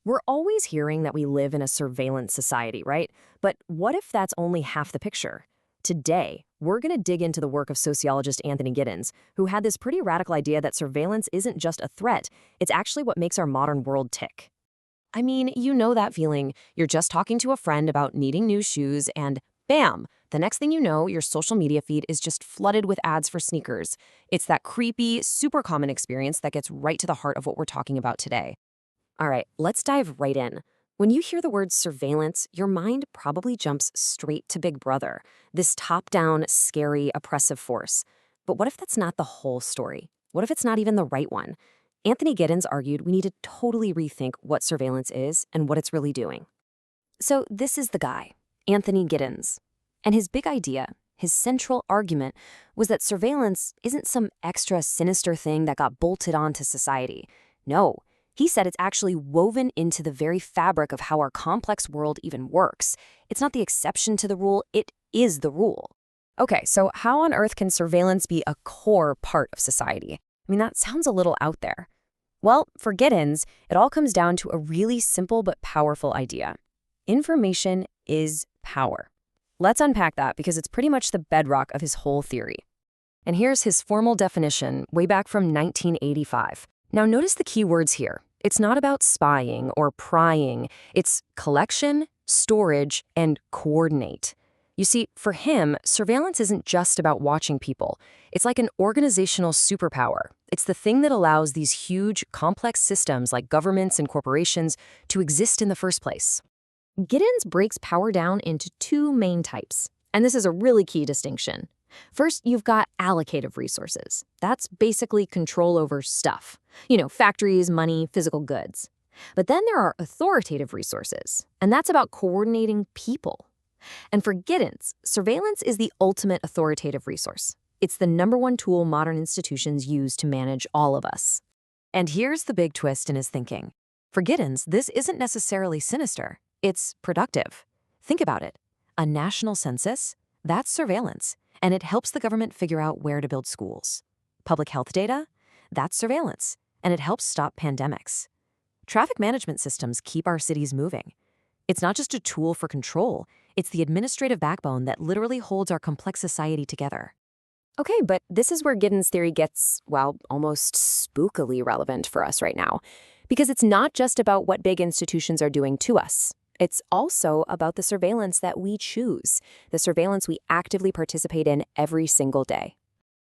We're always hearing that we live in a surveillance society, right? But what if that's only half the picture? Today, we're going to dig into the work of sociologist Antony Giddens, who had this pretty radical idea that surveillance isn't just a threat, it's actually what makes our modern world tick. I mean, you know that feeling. You're just talking to a friend about needing new shoes, and bam! The next thing you know, your social media feed is just flooded with ads for sneakers. It's that creepy, super common experience that gets right to the heart of what we're talking about today. All right, let's dive right in. When you hear the word surveillance, your mind probably jumps straight to Big Brother, this top-down, scary, oppressive force. But what if that's not the whole story? What if it's not even the right one? Anthony Giddens argued we need to totally rethink what surveillance is and what it's really doing. So this is the guy, Anthony Giddens. And his big idea, his central argument, was that surveillance isn't some extra sinister thing that got bolted onto society. No, he said it's actually woven into the very fabric of how our complex world even works. It's not the exception to the rule, it is the rule. Okay, so how on earth can surveillance be a core part of society? I mean, that sounds a little out there. Well, for Giddens, it all comes down to a really simple but powerful idea. Information is power. Let's unpack that because it's pretty much the bedrock of his whole theory. And here's his formal definition, way back from 1985. Now notice the key words here. It's not about spying or prying. It's collection, storage, and coordinate. You see, for him, surveillance isn't just about watching people. It's like an organizational superpower. It's the thing that allows these huge, complex systems like governments and corporations to exist in the first place. Giddens breaks power down into two main types, and this is a really key distinction. First, you've got allocative resources. That's basically control over stuff. Factories, money, physical goods. But then there are authoritative resources, and that's about coordinating people. And for Giddens, surveillance is the ultimate authoritative resource. It's the #1 tool modern institutions use to manage all of us. And here's the big twist in his thinking. For Giddens, this isn't necessarily sinister. It's productive. Think about it. A national census, that's surveillance, and it helps the government figure out where to build schools. Public health data, that's surveillance, and it helps stop pandemics. Traffic management systems keep our cities moving. It's not just a tool for control, it's the administrative backbone that literally holds our complex society together. Okay, but this is where Giddens' theory gets, well, almost spookily relevant for us right now. Because it's not just about what big institutions are doing to us. It's also about the surveillance that we choose, the surveillance we actively participate in every single day.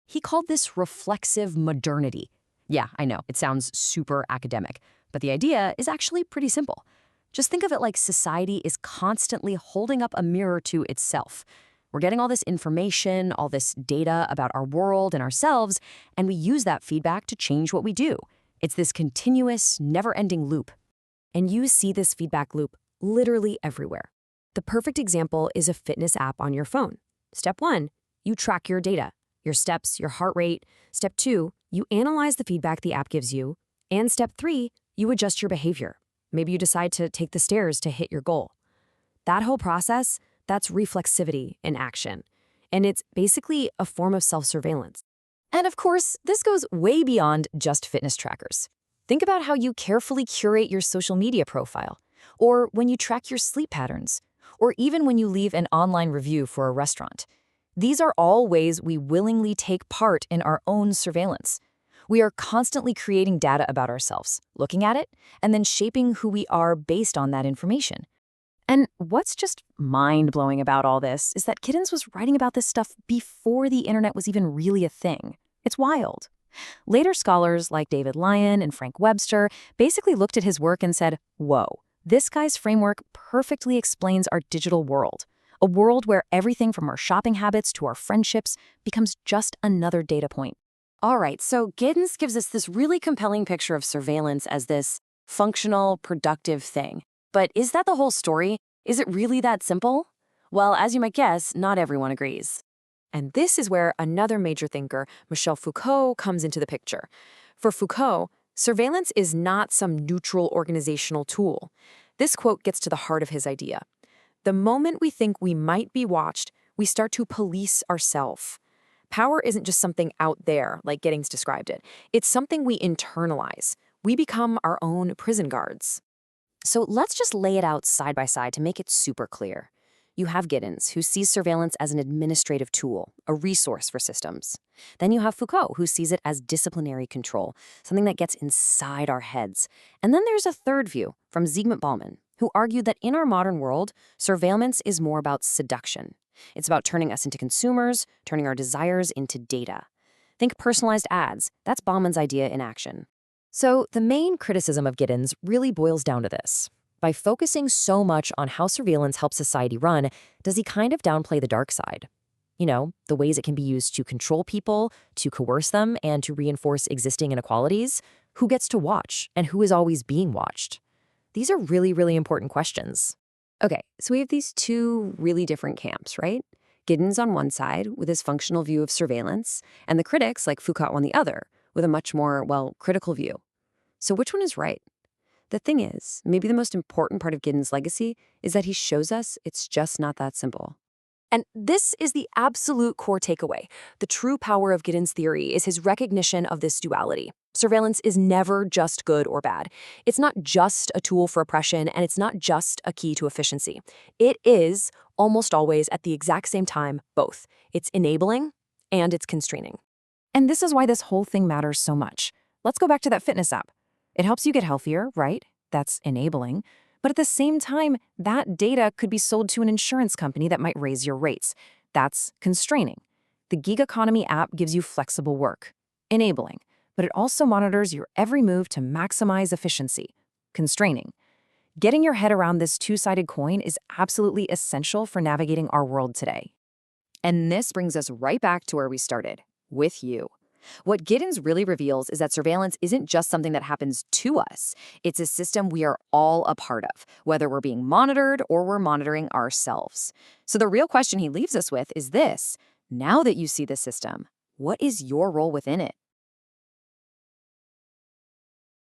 He called this reflexive modernity. Yeah, I know, it sounds super academic, but the idea is actually pretty simple. Just think of it like society is constantly holding up a mirror to itself. We're getting all this information, all this data about our world and ourselves, and we use that feedback to change what we do. It's this continuous, never-ending loop. And you see this feedback loop literally everywhere. The perfect example is a fitness app on your phone. Step 1, you track your data, your steps, your heart rate. Step 2, you analyze the feedback the app gives you. And step 3, you adjust your behavior. Maybe you decide to take the stairs to hit your goal. That whole process, that's reflexivity in action. And it's basically a form of self-surveillance. And of course, this goes way beyond just fitness trackers. Think about how you carefully curate your social media profile, or when you track your sleep patterns, or even when you leave an online review for a restaurant. These are all ways we willingly take part in our own surveillance. We are constantly creating data about ourselves, looking at it, and then shaping who we are based on that information. And what's just mind-blowing about all this is that Giddens was writing about this stuff before the internet was even really a thing. It's wild. Later scholars like David Lyon and Frank Webster basically looked at his work and said, whoa, this guy's framework perfectly explains our digital world, a world where everything from our shopping habits to our friendships becomes just another data point. All right, so Giddens gives us this really compelling picture of surveillance as this functional, productive thing. But is that the whole story? Is it really that simple? Well, as you might guess, not everyone agrees. And this is where another major thinker, Michel Foucault, comes into the picture. For Foucault, surveillance is not some neutral organizational tool. This quote gets to the heart of his idea. The moment we think we might be watched, we start to police ourselves. Power isn't just something out there, like Giddens described it. It's something we internalize. We become our own prison guards. So let's just lay it out side by side to make it super clear. You have Giddens, who sees surveillance as an administrative tool, a resource for systems. Then you have Foucault, who sees it as disciplinary control, something that gets inside our heads. And then there's a third view from Zygmunt Bauman, who argued that in our modern world, surveillance is more about seduction. It's about turning us into consumers, turning our desires into data. Think personalized ads. That's Bauman's idea in action. So the main criticism of Giddens really boils down to this. By focusing so much on how surveillance helps society run, does he kind of downplay the dark side? You know, the ways it can be used to control people, to coerce them, and to reinforce existing inequalities? Who gets to watch, and who is always being watched? These are really, really important questions. Okay, so we have these two really different camps, right? Giddens on one side with his functional view of surveillance, and the critics like Foucault on the other with a much more, critical view. So which one is right? The thing is, maybe the most important part of Giddens' legacy is that he shows us it's just not that simple. And this is the absolute core takeaway. The true power of Giddens' theory is his recognition of this duality. Surveillance is never just good or bad. It's not just a tool for oppression, and it's not just a key to efficiency. It is, almost always at the exact same time, both. It's enabling and it's constraining. And this is why this whole thing matters so much. Let's go back to that fitness app. It helps you get healthier, right? That's enabling. But at the same time, that data could be sold to an insurance company that might raise your rates. That's constraining. The gig economy app gives you flexible work, enabling, but it also monitors your every move to maximize efficiency, constraining. Getting your head around this two-sided coin is absolutely essential for navigating our world today. And this brings us right back to where we started, with you. What Giddens really reveals is that surveillance isn't just something that happens to us. It's a system we are all a part of, whether we're being monitored or we're monitoring ourselves. So the real question he leaves us with is this: now that you see the system, what is your role within it?